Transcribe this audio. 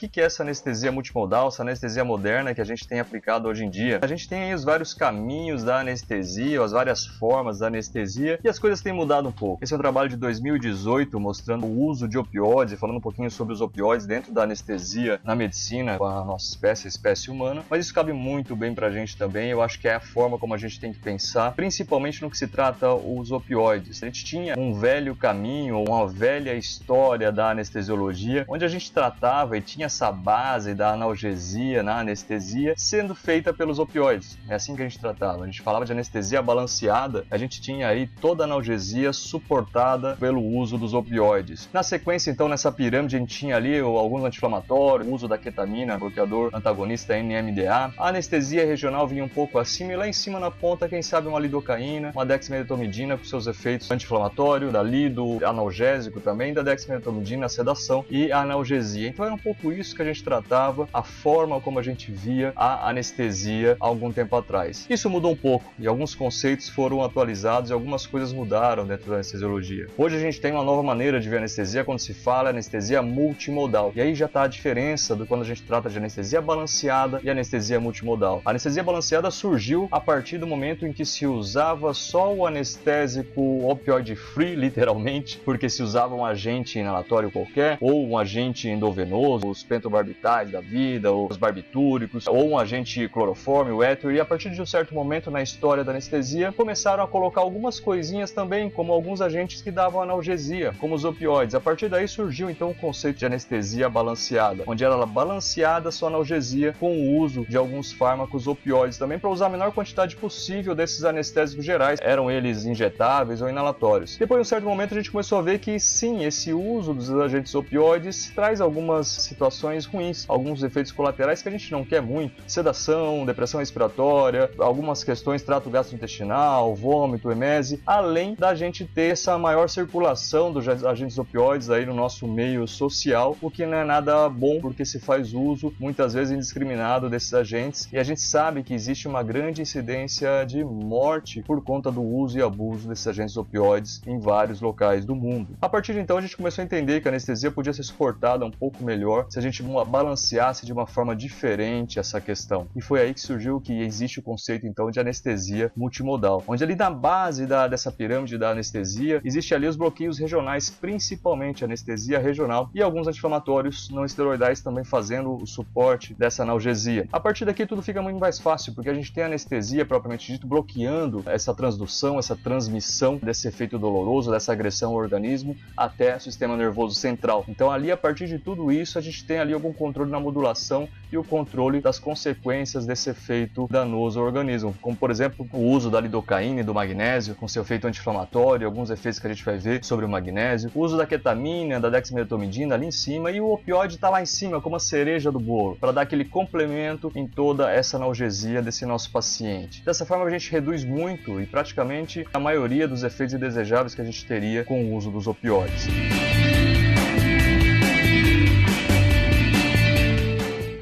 que é essa anestesia multimodal, essa anestesia moderna que a gente tem aplicado hoje em dia. A gente tem aí os vários caminhos da anestesia, as várias formas da anestesia, e as coisas têm mudado um pouco. Esse é um trabalho de 2018 mostrando o uso de opioides, falando um pouquinho sobre os opioides dentro da anestesia na medicina com a nossa espécie, a espécie humana, mas isso cabe muito bem pra gente também. Eu acho que é a forma como a gente tem que pensar, principalmente no que se trata os opioides. A gente tinha um velho caminho, uma velha história da anestesiologia, onde a gente tratava e tinha essa base da analgesia na anestesia sendo feita pelos opioides. É assim que a gente tratava. A gente falava de anestesia balanceada, a gente tinha aí toda a analgesia suportada pelo uso dos opioides. Na sequência, então, nessa pirâmide, a gente tinha ali alguns anti-inflamatórios, o uso da ketamina, bloqueador antagonista NMDA. A anestesia regional vinha um pouco acima e lá em cima na ponta, quem sabe uma lidocaína, uma dexmedetomidina com seus efeitos anti-inflamatório, da lido, analgésico também, da dexmedetomidina, a sedação e a analgesia. Então era um pouco isso que a gente tratava, a forma como a gente via a anestesia há algum tempo atrás. Isso mudou um pouco e alguns conceitos foram atualizados e algumas coisas mudaram dentro da anestesiologia. Hoje a gente tem uma nova maneira de ver anestesia quando se fala anestesia multimodal. E aí já está a diferença do quando a gente trata de anestesia balanceada e anestesia multimodal. A anestesia balanceada surgiu a partir do momento em que se usava só o anestésico opioid free, literalmente, porque se usava um agente inalatório qualquer, ou um agente endovenoso, os pentobarbitais da vida, ou os barbitúricos, ou um agente cloroforme, o éter, e a partir de um certo momento na história da anestesia, começaram a colocar algumas coisinhas também, como alguns agentes que davam analgesia, como os opioides. A partir daí surgiu então o conceito de anestesia balanceada, onde era balanceada sua analgesia com o uso de alguns fármacos opioides também, para usar a menor quantidade possível desses anestésicos gerais, eram eles injetáveis ou inalatórios. Depois de um certo momento a gente começou a ver que sim, esse uso dos agentes opioides traz algumas situações ruins, alguns efeitos colaterais que a gente não quer muito, sedação, depressão respiratória, algumas questões, trato gastrointestinal, vômito, emese, além da gente ter essa maior circulação dos agentes opioides aí no nosso meio social, o que não é nada bom, porque se faz uso muitas vezes indiscriminado desses agentes, e a gente sabe que existe uma grande incidência de morte por conta do uso e abuso desses agentes opioides em vários locais do mundo. A partir de então a gente começou a entender que a anestesia podia ser suportada um pouco melhor se a gente balanceasse de uma forma diferente essa questão. E foi aí que surgiu que existe o conceito então de anestesia multimodal, onde ali na base dessa pirâmide da anestesia existe ali os bloqueios regionais, principalmente anestesia regional e alguns anti-inflamatórios não esteroidais também fazendo o suporte dessa analgesia. A partir daqui tudo fica muito mais fácil, porque a gente tem a anestesia propriamente dito bloqueando essa transdução, essa transmissão desse efeito doloroso, dessa agressão ao organismo até o sistema nervoso central. Então ali a partir de tudo isso a gente tem ali algum controle na modulação e o controle das consequências desse efeito danoso ao organismo, como por exemplo o uso da lidocaína e do magnésio com seu efeito anti-inflamatório, alguns efeitos que a gente vai ver sobre o magnésio, o uso da ketamina, da dexmedetomidina ali em cima, e o opioide está lá em cima como a cereja do bolo, para dar aquele complemento em toda essa analgesia desse nosso paciente. Dessa forma a gente reduz muito e praticamente a maioria dos efeitos indesejáveis que a gente teria com o uso dos opioides.